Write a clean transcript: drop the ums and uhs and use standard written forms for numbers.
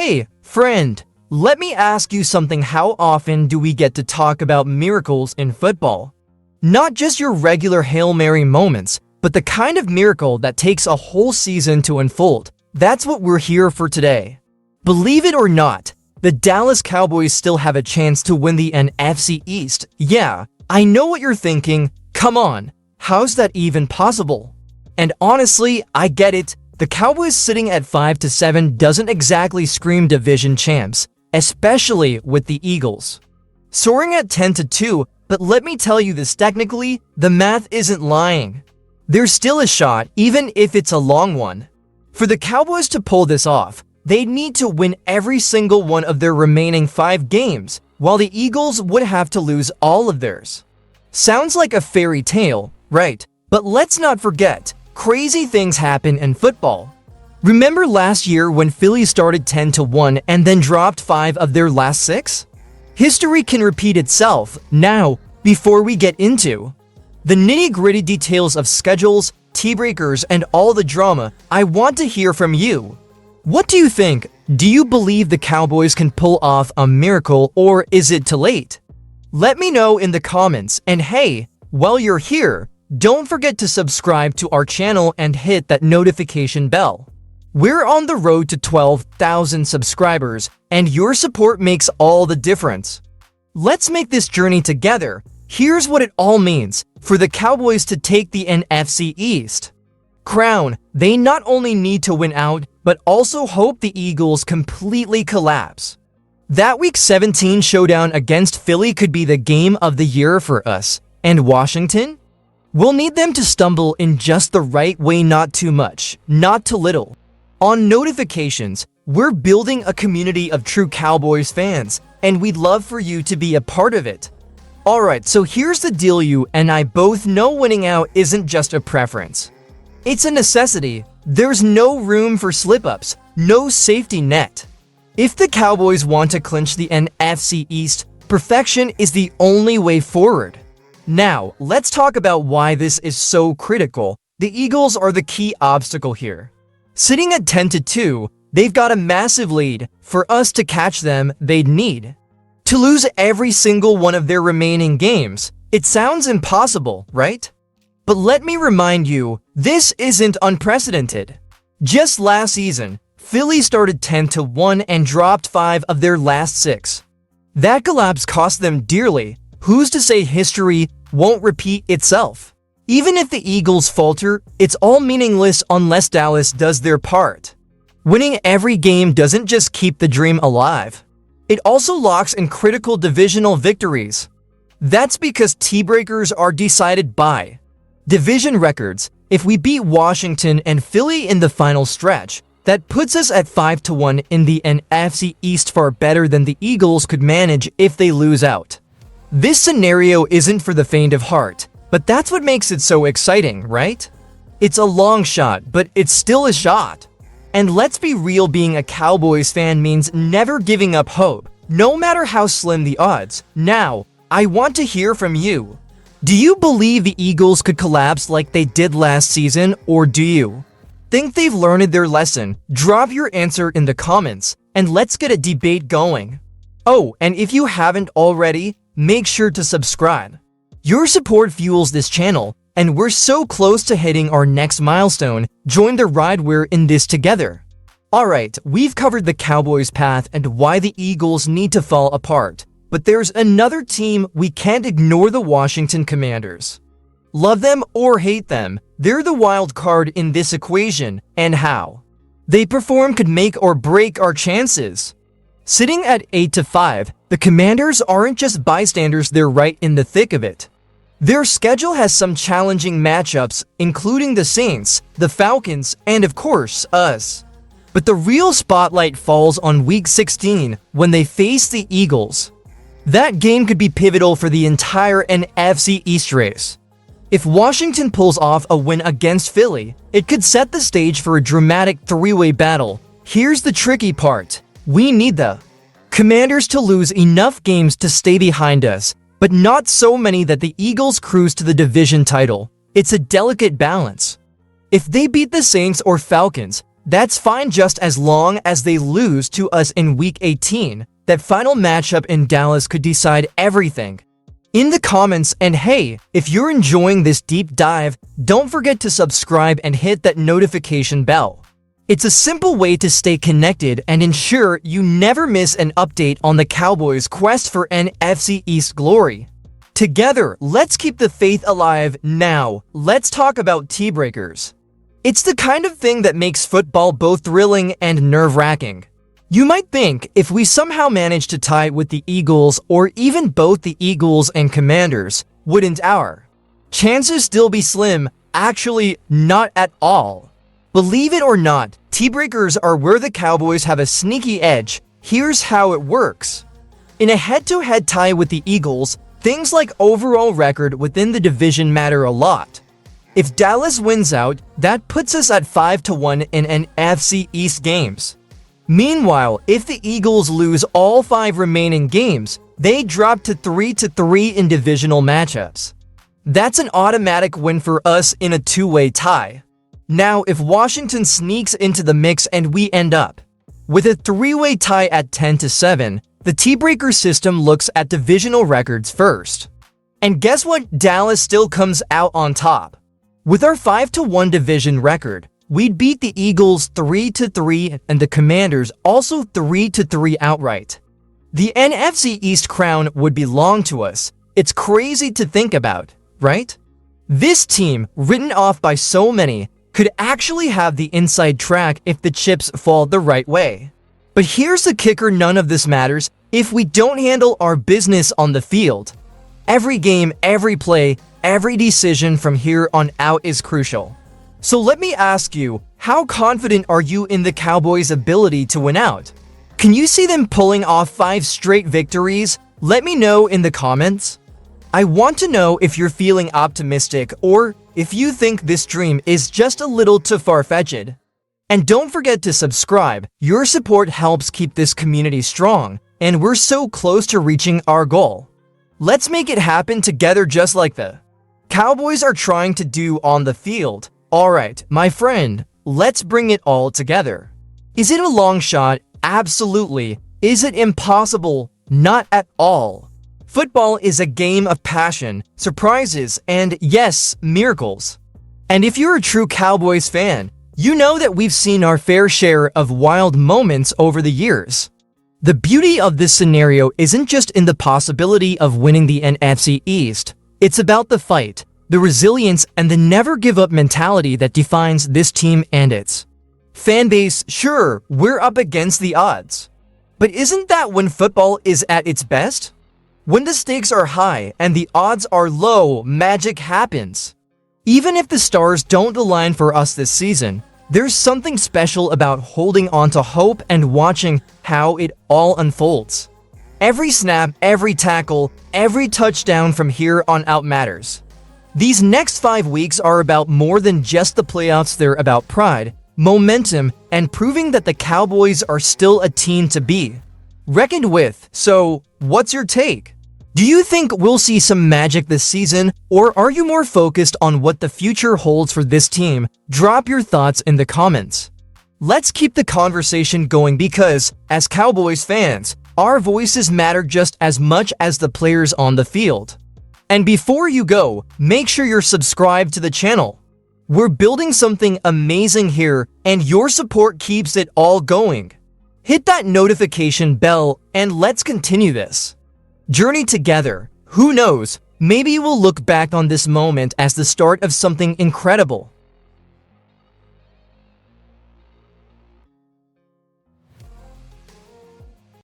Hey, friend, let me ask you something. How often do we get to talk about miracles in football? Not just your regular Hail Mary moments, but the kind of miracle that takes a whole season to unfold. That's what we're here for today. Believe it or not, the Dallas Cowboys still have a chance to win the NFC East. Yeah, I know what you're thinking. Come on, how's that even possible? And honestly, I get it. The Cowboys sitting at 5-7 doesn't exactly scream division champs, especially with the Eagles soaring at 10-2, but let me tell you this, technically, the math isn't lying. There's still a shot, even if it's a long one. For the Cowboys to pull this off, they'd need to win every single one of their remaining 5 games, while the Eagles would have to lose all of theirs. Sounds like a fairy tale, right? But let's not forget, crazy things happen in football. Remember last year when Philly started 10-1 and then dropped 5 of their last 6? History can repeat itself. Now, before we get into the nitty-gritty details of schedules, tiebreakers, and all the drama, I want to hear from you. What do you think? Do you believe the Cowboys can pull off a miracle, or is it too late? Let me know in the comments, and hey, while you're here, don't forget to subscribe to our channel and hit that notification bell. We're on the road to 12,000 subscribers, and your support makes all the difference. Let's make this journey together. Here's what it all means for the Cowboys to take the NFC East crown. They not only need to win out, but also hope the Eagles completely collapse. That Week 17 showdown against Philly could be the game of the year for us. And Washington? We'll need them to stumble in just the right way, not too much, not too little. On notifications, we're building a community of true Cowboys fans, and we'd love for you to be a part of it. Alright, so here's the deal. You and I both know winning out isn't just a preference. It's a necessity. There's no room for slip-ups, no safety net. If the Cowboys want to clinch the NFC East, perfection is the only way forward. Now, let's talk about why this is so critical. The Eagles are the key obstacle here. Sitting at 10-2, they've got a massive lead. For us to catch them, they'd need to lose every single one of their remaining games. It sounds impossible, right? But let me remind you, this isn't unprecedented. Just last season, Philly started 10-1 and dropped 5 of their last 6. That collapse cost them dearly. Who's to say history won't repeat itself? Even if the Eagles falter, it's all meaningless unless Dallas does their part. Winning every game doesn't just keep the dream alive. It also locks in critical divisional victories. That's because tiebreakers are decided by division records. If we beat Washington and Philly in the final stretch, that puts us at 5-1 in the NFC East, far better than the Eagles could manage if they lose out. This scenario isn't for the faint of heart, but that's what makes it so exciting, right? It's a long shot, but it's still a shot. And let's be real, being a Cowboys fan means never giving up hope, no matter how slim the odds. Now, I want to hear from you. Do you believe the Eagles could collapse like they did last season, or do you think they've learned their lesson? Drop your answer in the comments, and let's get a debate going. Oh, and if you haven't already, make sure to subscribe. Your support fuels this channel, and we're so close to hitting our next milestone. Join the ride, we're in this together. Alright, we've covered the Cowboys' path and why the Eagles need to fall apart. But there's another team we can't ignore: the Washington Commanders. Love them or hate them, they're the wild card in this equation, and how they perform could make or break our chances. Sitting at 8-5, the Commanders aren't just bystanders, they're right in the thick of it. Their schedule has some challenging matchups, including the Saints, the Falcons, and of course, us. But the real spotlight falls on Week 16 when they face the Eagles. That game could be pivotal for the entire NFC East race. If Washington pulls off a win against Philly, it could set the stage for a dramatic 3-way battle. Here's the tricky part. We need the Commanders to lose enough games to stay behind us, but not so many that the Eagles cruise to the division title. It's a delicate balance. If they beat the Saints or Falcons, That's fine just as long as they lose to us in Week 18. That final matchup in Dallas could decide everything. In the comments, and hey, if you're enjoying this deep dive, don't forget to subscribe and hit that notification bell. It's a simple way to stay connected and ensure you never miss an update on the Cowboys' quest for NFC East glory. Together, let's keep the faith alive. Now, let's talk about tie-breakers. It's the kind of thing that makes football both thrilling and nerve-wracking. You might think if we somehow manage to tie with the Eagles or even both the Eagles and Commanders, wouldn't our chances still be slim? Actually, not at all. Believe it or not, tie-breakers are where the Cowboys have a sneaky edge. Here's how it works. In a head-to-head tie with the Eagles, things like overall record within the division matter a lot. If Dallas wins out, that puts us at 5-1 in NFC East games. Meanwhile, if the Eagles lose all 5 remaining games, they drop to 3-3 in divisional matchups. That's an automatic win for us in a two-way tie. Now, if Washington sneaks into the mix and we end up with a three-way tie at 10-7, the tie-breaker system looks at divisional records first. And guess what? Dallas still comes out on top. With our 5-1 division record, we'd beat the Eagles 3-3 and the Commanders also 3-3 outright. The NFC East crown would belong to us. It's crazy to think about, right? This team, written off by so many, could actually have the inside track if the chips fall the right way. But here's the kicker: none of this matters if we don't handle our business on the field. Every game, every play, every decision from here on out is crucial. So let me ask you, how confident are you in the Cowboys' ability to win out? Can you see them pulling off 5 straight victories? Let me know in the comments. I want to know if you're feeling optimistic or if you think this dream is just a little too far-fetched. And don't forget to subscribe. Your support helps keep this community strong, and we're so close to reaching our goal. Let's make it happen together just like the Cowboys are trying to do on the field. Alright, my friend, let's bring it all together. Is it a long shot? Absolutely. Is it impossible? Not at all. Football is a game of passion, surprises, and yes, miracles. And if you're a true Cowboys fan, you know that we've seen our fair share of wild moments over the years. The beauty of this scenario isn't just in the possibility of winning the NFC East. It's about the fight, the resilience, and the never-give-up mentality that defines this team and its fan base. Sure, we're up against the odds. But isn't that when football is at its best? When the stakes are high and the odds are low, magic happens. Even if the stars don't align for us this season, there's something special about holding on to hope and watching how it all unfolds. Every snap, every tackle, every touchdown from here on out matters. These next 5 weeks are about more than just the playoffs. They're about pride, momentum, and proving that the Cowboys are still a team to be reckoned with. So, what's your take? Do you think we'll see some magic this season, or are you more focused on what the future holds for this team? Drop your thoughts in the comments. Let's keep the conversation going because, as Cowboys fans, our voices matter just as much as the players on the field. And before you go, make sure you're subscribed to the channel. We're building something amazing here, and your support keeps it all going. Hit that notification bell, and let's continue this journey together. Who knows, maybe we'll look back on this moment as the start of something incredible.